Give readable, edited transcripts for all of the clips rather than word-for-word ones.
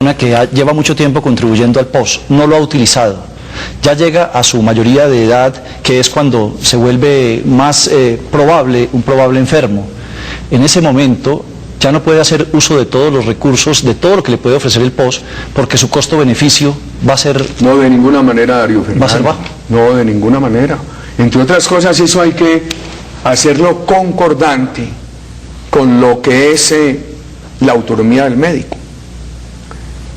Lleva mucho tiempo contribuyendo al POS, no lo ha utilizado, ya llega a su mayoría de edad, que es cuando se vuelve más un probable enfermo. En ese momento ya no puede hacer uso de todos los recursos, de todo lo que le puede ofrecer el POS, porque su costo-beneficio va a ser... No, de ninguna manera, Darío Fernando. ¿Va a ser bajo? No, de ninguna manera. Entre otras cosas, eso hay que hacerlo concordante con lo que es la autonomía del médico.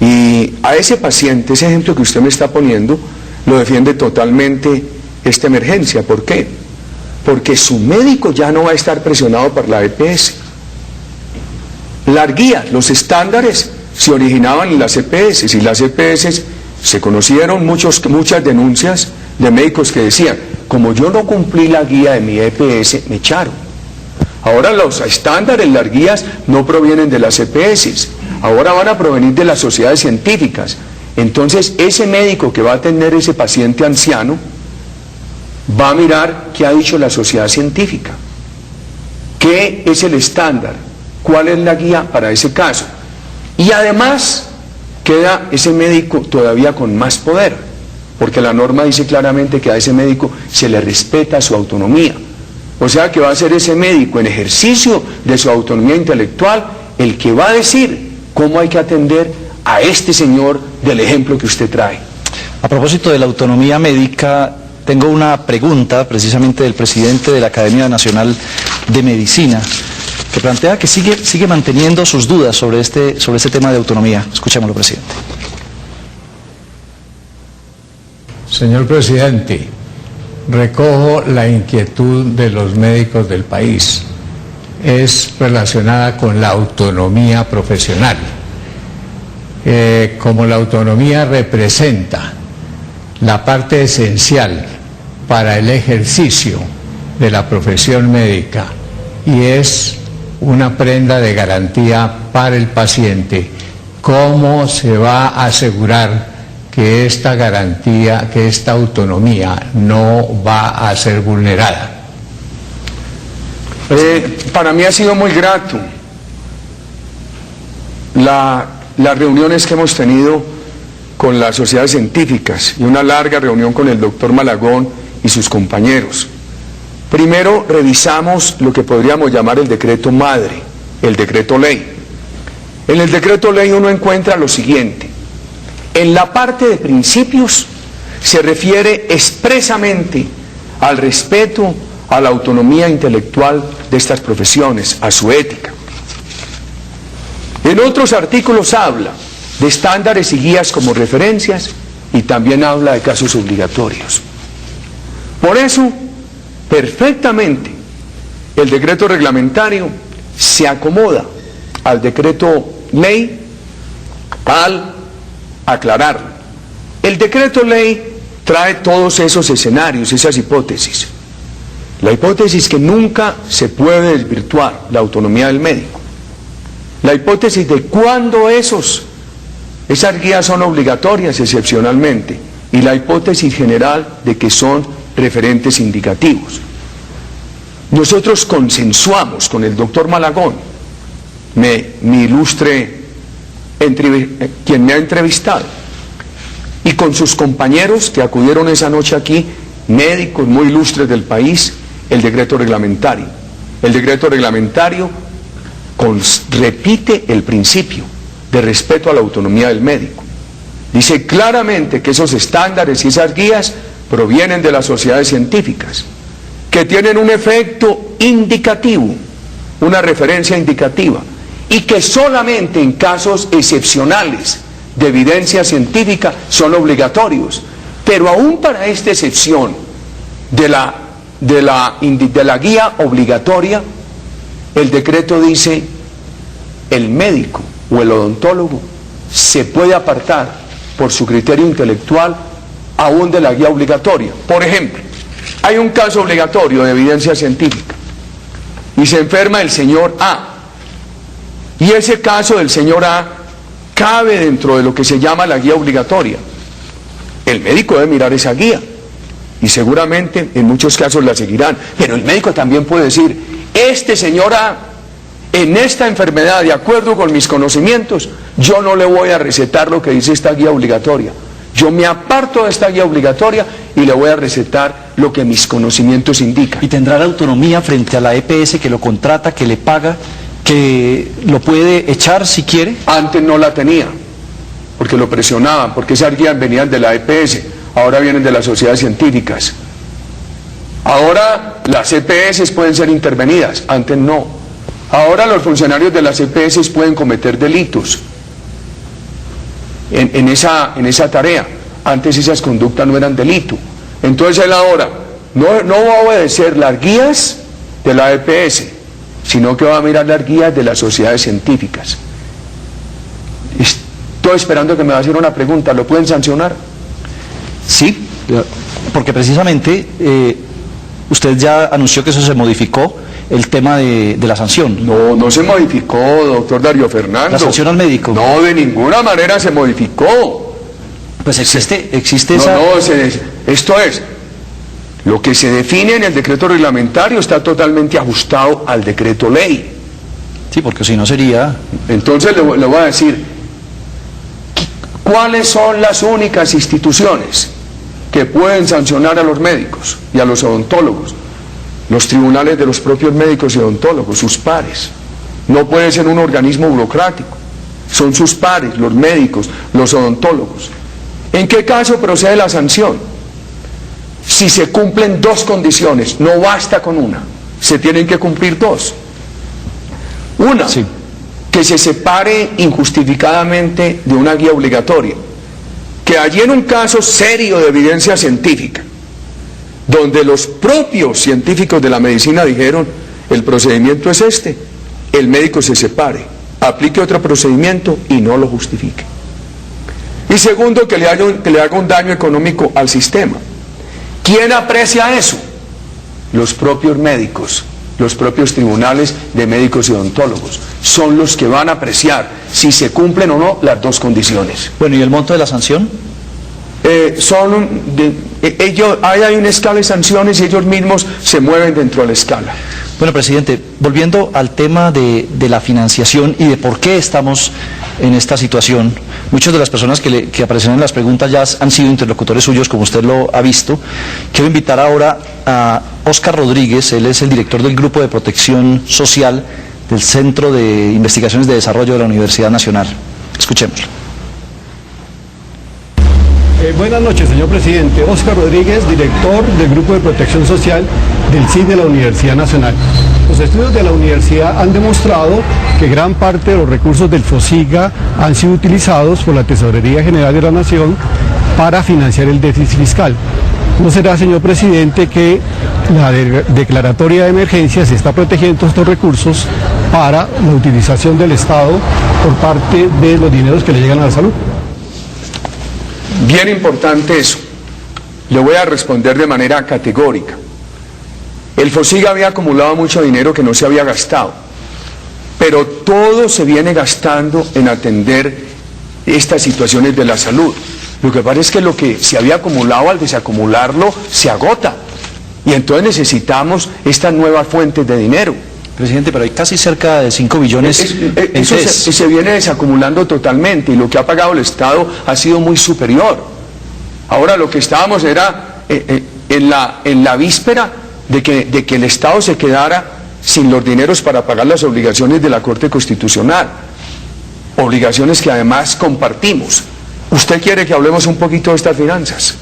Y a ese paciente, ese ejemplo que usted me está poniendo, lo defiende totalmente esta emergencia. ¿Por qué? Porque su médico ya no va a estar presionado por la EPS. Las guías, los estándares se originaban en las EPS, y las EPS se conocieron muchas denuncias de médicos que decían: como yo no cumplí la guía de mi EPS, me echaron. Ahora los estándares, las guías, no provienen de las EPS, ahora van a provenir de las sociedades científicas. Entonces ese médico que va a atender ese paciente anciano va a mirar qué ha dicho la sociedad científica, qué es el estándar, cuál es la guía para ese caso. Y además queda ese médico todavía con más poder, porque la norma dice claramente que a ese médico se le respeta su autonomía. O sea que va a ser ese médico, en ejercicio de su autonomía intelectual, el que va a decir cómo hay que atender a este señor del ejemplo que usted trae. A propósito de la autonomía médica, tengo una pregunta precisamente del presidente de la Academia Nacional de Medicina, que plantea que sigue manteniendo sus dudas sobre este tema de autonomía. Escuchémoslo, presidente. Señor presidente, recojo la inquietud de los médicos del país. Es relacionada con la autonomía profesional. Como la autonomía representa la parte esencial para el ejercicio de la profesión médica y es una prenda de garantía para el paciente, ¿cómo se va a asegurar que esta garantía, que esta autonomía no va a ser vulnerada? Para mí ha sido muy grato las reuniones que hemos tenido con las sociedades científicas y una larga reunión con el doctor Malagón y sus compañeros. Primero revisamos lo que podríamos llamar el decreto madre, el decreto ley. En el decreto ley uno encuentra lo siguiente: en la parte de principios se refiere expresamente al respeto a la autonomía intelectual de estas profesiones, a su ética. En otros artículos habla de estándares y guías como referencias y también habla de casos obligatorios. Por eso, perfectamente, el decreto reglamentario se acomoda al decreto ley al aclararlo. El decreto ley trae todos esos escenarios, esas hipótesis. La hipótesis que nunca se puede desvirtuar la autonomía del médico. La hipótesis de cuándo esas guías son obligatorias excepcionalmente. Y la hipótesis general de que son referentes indicativos. Nosotros consensuamos con el doctor Malagón, mi ilustre quien me ha entrevistado, y con sus compañeros que acudieron esa noche aquí, médicos muy ilustres del país, el decreto reglamentario. El decreto reglamentario repite el principio de respeto a la autonomía del médico. Dice claramente que esos estándares y esas guías provienen de las sociedades científicas, que tienen un efecto indicativo, una referencia indicativa, y que solamente en casos excepcionales de evidencia científica son obligatorios. Pero aún para esta excepción de la guía obligatoria, el decreto dice: el médico o el odontólogo se puede apartar por su criterio intelectual aún de la guía obligatoria. Por ejemplo, hay un caso obligatorio de evidencia científica y se enferma el señor A, y ese caso del señor A cabe dentro de lo que se llama la guía obligatoria. El médico debe mirar esa guía y seguramente en muchos casos la seguirán, pero el médico también puede decir: este señor A en esta enfermedad, de acuerdo con mis conocimientos, yo no le voy a recetar lo que dice esta guía obligatoria. Yo me aparto de esta guía obligatoria y le voy a recetar lo que mis conocimientos indican. ¿Y tendrá la autonomía frente a la EPS que lo contrata, que le paga, que lo puede echar si quiere? Antes no la tenía, porque lo presionaban, porque esas guías venían de la EPS, ahora vienen de las sociedades científicas. Ahora las EPS pueden ser intervenidas, antes no. Ahora los funcionarios de las EPS pueden cometer delitos en esa tarea. Antes esas conductas no eran delito. Entonces él ahora no va a obedecer las guías de la EPS, sino que va a mirar las guías de las sociedades científicas. Estoy esperando que me va a hacer una pregunta. ¿Lo pueden sancionar? Sí, porque precisamente usted ya anunció que eso se modificó, el tema de la sanción. No se modificó, doctor Darío Fernando. ¿La sanción al médico? No, de ninguna manera se modificó. Pues existe esa... Esto es, lo que se define en el decreto reglamentario está totalmente ajustado al decreto ley. Sí, porque si no sería... Entonces le voy a decir, ¿cuáles son las únicas instituciones que pueden sancionar a los médicos y a los odontólogos? Los tribunales de los propios médicos y odontólogos, sus pares. No puede ser un organismo burocrático, son sus pares, los médicos, los odontólogos. ¿En qué caso procede la sanción? Si se cumplen dos condiciones, no basta con una, se tienen que cumplir dos. Una, sí, que se separe injustificadamente de una guía obligatoria, que allí en un caso serio de evidencia científica, donde los propios científicos de la medicina dijeron, el procedimiento es este, el médico se separe, aplique otro procedimiento y no lo justifique. Y segundo, que le haga un daño económico al sistema. ¿Quién aprecia eso? Los propios médicos, los propios tribunales de médicos y odontólogos. Son los que van a apreciar si se cumplen o no las dos condiciones. Bueno, ¿y el monto de la sanción? Hay una escala de sanciones y ellos mismos se mueven dentro de la escala. Bueno, presidente, volviendo al tema de la financiación y de por qué estamos en esta situación, muchas de las personas que aparecen en las preguntas ya han sido interlocutores suyos, como usted lo ha visto. Quiero invitar ahora a Óscar Rodríguez, él es el director del Grupo de Protección Social del Centro de Investigaciones de Desarrollo de la Universidad Nacional. Escuchémoslo. Buenas noches, señor presidente. Óscar Rodríguez, director del Grupo de Protección Social del CID de la Universidad Nacional. Los estudios de la universidad han demostrado que gran parte de los recursos del FOSIGA han sido utilizados por la Tesorería General de la Nación para financiar el déficit fiscal. ¿No será, señor presidente, que la declaratoria de emergencia se está protegiendo estos recursos para la utilización del Estado por parte de los dineros que le llegan a la salud? Bien importante eso. Le voy a responder de manera categórica. El FOSIGA había acumulado mucho dinero que no se había gastado, pero todo se viene gastando en atender estas situaciones de la salud. Lo que pasa es que lo que se había acumulado, al desacumularlo, se agota. Y entonces necesitamos estas nuevas fuentes de dinero. Presidente, pero hay casi cerca de 5 billones. Eso se viene desacumulando totalmente y lo que ha pagado el Estado ha sido muy superior. Ahora lo que estábamos era en la víspera de que el Estado se quedara sin los dineros para pagar las obligaciones de la Corte Constitucional. Obligaciones que además compartimos. ¿Usted quiere que hablemos un poquito de estas finanzas?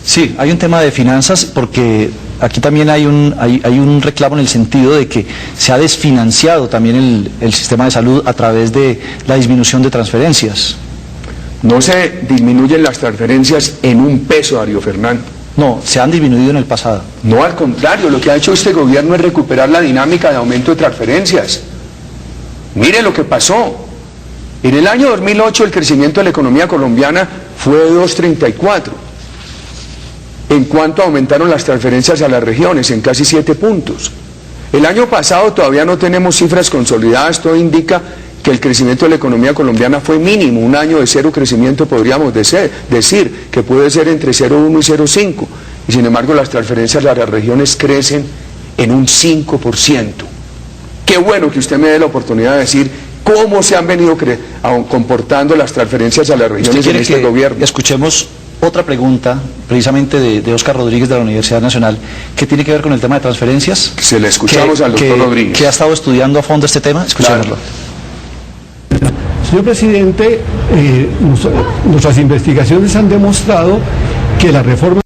Sí, hay un tema de finanzas porque aquí también hay un reclamo en el sentido de que se ha desfinanciado también el sistema de salud a través de la disminución de transferencias. No se disminuyen las transferencias en un peso, Darío Fernando. No, se han disminuido en el pasado. No, al contrario, lo que ha hecho este gobierno es recuperar la dinámica de aumento de transferencias. Mire lo que pasó. En el año 2008 el crecimiento de la economía colombiana fue de 2,34. En cuanto aumentaron las transferencias a las regiones, en casi 7 puntos. El año pasado todavía no tenemos cifras consolidadas, todo indica que el crecimiento de la economía colombiana fue mínimo, un año de cero crecimiento podríamos decir, que puede ser entre 0,1 y 0,5, y sin embargo las transferencias a las regiones crecen en un 5%. Qué bueno que usted me dé la oportunidad de decir cómo se han venido comportando las transferencias a las regiones en este gobierno. Escuchemos otra pregunta, precisamente de Óscar Rodríguez de la Universidad Nacional, que tiene que ver con el tema de transferencias. Se le escuchamos al doctor Rodríguez. Que ha estado estudiando a fondo este tema. Escuchémoslo. Claro. Señor presidente, nuestras investigaciones han demostrado que la reforma